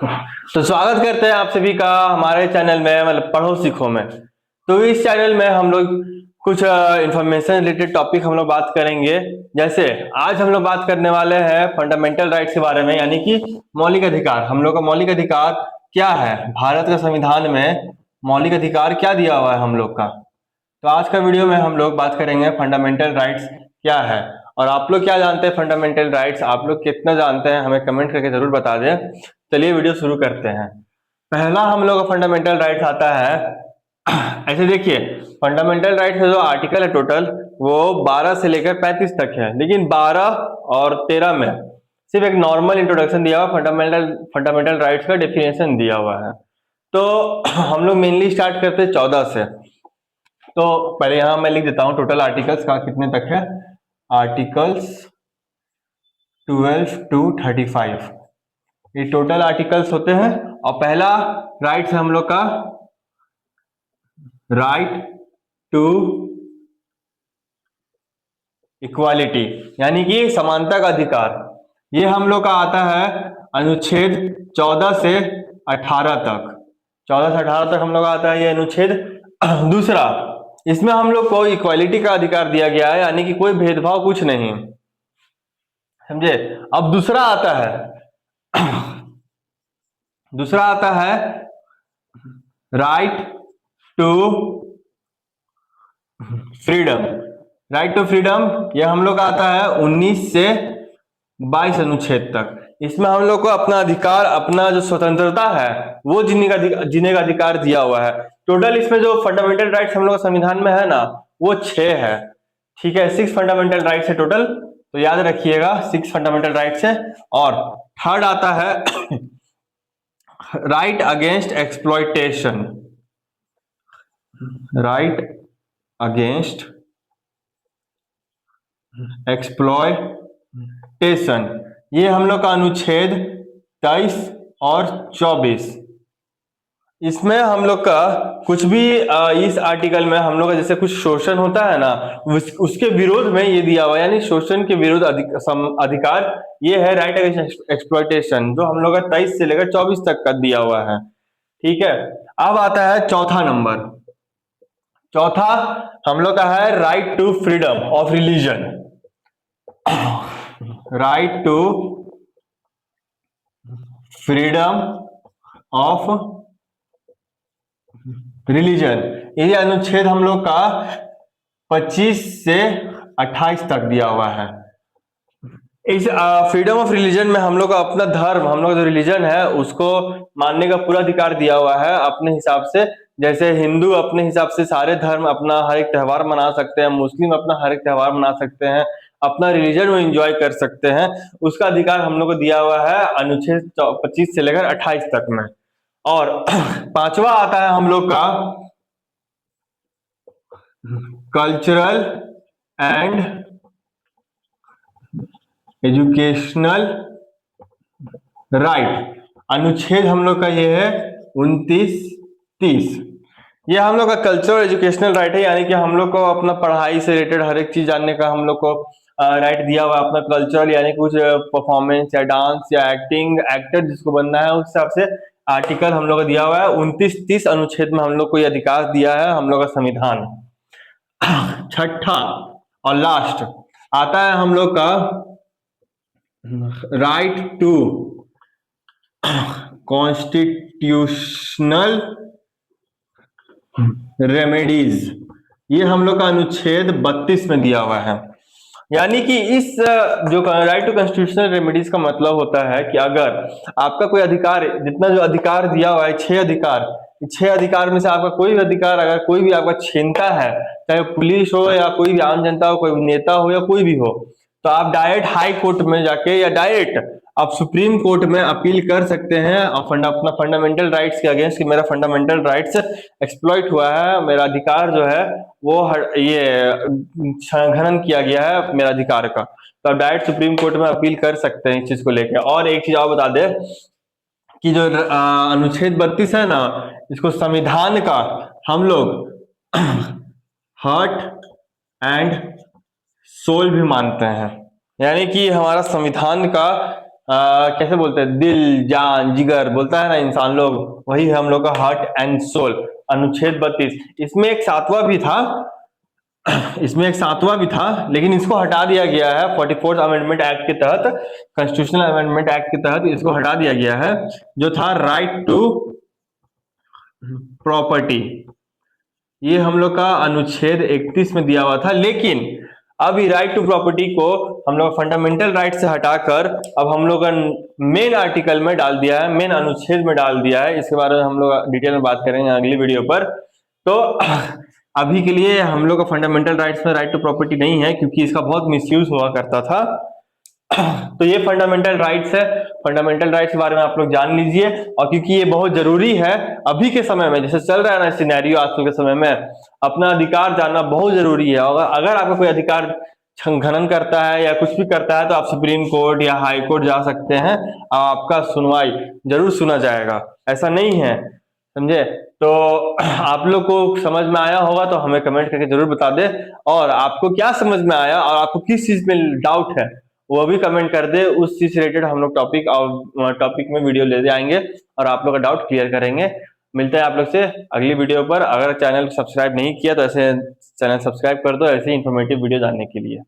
तो स्वागत करते हैं आप सभी का हमारे चैनल में, मतलब पढ़ो सीखो में। तो इस चैनल में हम लोग कुछ इंफॉर्मेशन रिलेटेड टॉपिक हम लोग बात करेंगे। जैसे आज हम लोग बात करने वाले हैं फंडामेंटल राइट्स के बारे में, यानी कि मौलिक अधिकार। हम लोग का मौलिक अधिकार क्या है, भारत का संविधान में मौलिक अधिकार क्या दिया हुआ है हम लोग का। तो आज का वीडियो में हम लोग बात करेंगे फंडामेंटल राइट्स क्या है, और आप लोग क्या जानते हैं फंडामेंटल राइट्स, आप लोग कितना जानते हैं हमें कमेंट करके जरूर बता दें। चलिए वीडियो शुरू करते हैं। पहला हम लोग का फंडामेंटल राइट्स आता है ऐसे देखिए, फंडामेंटल राइट्स का जो आर्टिकल है टोटल वो 12 से लेकर 35 तक है, लेकिन 12 और 13 में सिर्फ एक नॉर्मल इंट्रोडक्शन दिया हुआ, फंडामेंटल राइट्स का डेफिनेशन दिया हुआ है। तो हम लोग मेनली स्टार्ट करते हैं 14 से। तो पहले यहां मैं लिख देता हूं टोटल आर्टिकल्स का कितने तक है। आर्टिकल्स 12 to 35 ये टोटल आर्टिकल्स होते हैं। और पहला राइट है हम लोग का राइट टू इक्वालिटी, यानी कि समानता का अधिकार। ये हम लोग का आता है अनुच्छेद 14 से 18 तक। 14 से 18 तक हम लोग आता है ये अनुच्छेद। दूसरा, इसमें हम लोग को इक्वालिटी का अधिकार दिया गया है, यानी कि कोई भेदभाव कुछ नहीं, समझे। अब दूसरा आता है right to freedom. Right to freedom ये हम लोग का आता है 19 से 22 अनुच्छेद तक। इसमें हम लोग को अपना अधिकार, अपना जो स्वतंत्रता है वो जीने का अधिकार दिया हुआ है। टोटल इसमें जो फंडामेंटल राइट्स हम लोग संविधान में है ना, वो 6 है, ठीक है। 6 फंडामेंटल राइट्स है टोटल, तो याद रखिएगा 6 फंडामेंटल राइट्स है। और थर्ड आता है right against exploitation. Right against exploitation ये हम लोग का अनुच्छेद 23 और 24। इसमें हम लोग का कुछ भी इस आर्टिकल में हम लोग का जैसे कुछ शोषण होता है ना, उसके विरोध में ये दिया हुआ है, यानी शोषण के विरुद्ध अधिकार ये है राइट अगेंस्ट एक्सप्लॉयटेशन, जो हम लोग का 23 से लेकर 24 तक का दिया हुआ है, ठीक है। अब आता है चौथा नंबर। चौथा हम लोग का है right to freedom of religion. Right to freedom of religion ये अनुच्छेद हम लोग का 25 से 28 तक दिया हुआ है। इस फ्रीडम ऑफ रिलीजन में हम लोग का अपना धर्म, हम लोग जो रिलीजन है उसको मानने का पूरा अधिकार दिया हुआ है अपने हिसाब से। जैसे हिंदू अपने हिसाब से सारे धर्म अपना हर एक त्योहार मना सकते हैं, मुस्लिम अपना हर एक त्योहार मना सकते हैं, अपना रिलीजन वो एंजॉय कर सकते हैं, उसका अधिकार हम लोग को दिया हुआ है अनुच्छेद 25 से लेकर 28 तक में। और पांचवा आता है हम लोग का कल्चरल एंड एजुकेशनल राइट। अनुच्छेद हम लोग का ये है 29-30। ये हम लोग का कल्चरल एजुकेशनल राइट है, यानी कि हम लोग को अपना पढ़ाई से रिलेटेड हर एक चीज जानने का हम लोग को राइट दिया हुआ है। अपना कल्चरल यानी कुछ परफॉर्मेंस या डांस या एक्टिंग, एक्टर जिसको बनना है उस हिसाब से आर्टिकल हम लोग को दिया हुआ है। 29-30 अनुच्छेद में हम लोग को ये अधिकार दिया है हम लोग का संविधान। छठा और लास्ट आता है हम लोग का राइट टू कॉन्स्टिट्यूशनल रेमेडीज। ये हम लोग का अनुच्छेद 32 में दिया हुआ है। यानी कि इस जो राइट टू कॉन्स्टिट्यूशनल रेमेडीज का मतलब होता है कि अगर आपका कोई अधिकार, जितना जो अधिकार दिया हुआ है 6 अधिकार, 6 अधिकार में से आपका कोई भी अधिकार अगर कोई भी आपका छीनता है, चाहे पुलिस हो या कोई भी आम जनता हो, कोई नेता हो या कोई भी हो, तो आप डायरेक्ट हाई कोर्ट में जाके या डायरेक्ट आप सुप्रीम कोर्ट में अपील कर सकते हैं और अपना फंडामेंटल राइट्स के अगेंस्ट कि मेरा फंडामेंटल राइट्स एक्सप्लॉइट हुआ है, मेरा अधिकार जो है वो ये हनन किया गया है मेरा अधिकार का, तो आप डायरेक्ट सुप्रीम कोर्ट में अपील कर सकते हैं इस चीज को लेकर। और एक चीज और बता दे कि जो अनुच्छेद 32 है ना, इसको संविधान का हम लोग हार्ट एंड सोल भी मानते हैं, यानी कि हमारा संविधान का कैसे बोलते हैं, दिल जान जिगर बोलता है ना इंसान लोग, वही हम लोग का हार्ट एंड सोल। अनुच्छेद 32, इसमें एक सातवां भी था, इसमें एक सातवां भी था, लेकिन इसको हटा दिया गया है 44th अमेंडमेंट एक्ट के तहत, कॉन्स्टिट्यूशनल अमेंडमेंट एक्ट के तहत इसको हटा दिया गया है, जो था राइट टू प्रॉपर्टी। ये हम लोग का अनुच्छेद 31 में दिया हुआ था, लेकिन अभी राइट टू प्रॉपर्टी को हम लोग फंडामेंटल राइट से हटाकर अब हम लोग मेन आर्टिकल में डाल दिया है, मेन अनुच्छेद में डाल दिया है। इसके बारे में हम लोग डिटेल में बात करेंगे अगली वीडियो पर। तो अभी के लिए हम लोग का फंडामेंटल राइट्स में राइट टू प्रॉपर्टी नहीं है, क्योंकि इसका बहुत मिसयूज हुआ करता था। तो ये फंडामेंटल राइट्स है, फंडामेंटल राइट्स के बारे में आप लोग जान लीजिए। और क्योंकि ये बहुत जरूरी है अभी के समय में, जैसे चल रहा है ना सिनेरियो आजकल के समय में, अपना अधिकार जानना बहुत जरूरी है। और अगर आपका कोई अधिकार छंघनन करता है या कुछ भी करता है, तो आप सुप्रीम कोर्ट या हाई कोर्ट जा सकते हैं, आपका सुनवाई जरूर सुना जाएगा। ऐसा नहीं है, समझे? तो आप लोग को समझ में आया होगा तो हमें कमेंट करके जरूर बता दे, और आपको क्या समझ में आया और आपको किस चीज में डाउट है वो भी कमेंट कर दे। उस चीज से रिलेटेड हम लोग टॉपिक में वीडियो ले आएंगे और आप लोग का डाउट क्लियर करेंगे। मिलते हैं आप लोग से अगली वीडियो पर। अगर चैनल सब्सक्राइब नहीं किया तो ऐसे चैनल सब्सक्राइब कर दो, ऐसे इंफॉर्मेटिव वीडियो जानने के लिए।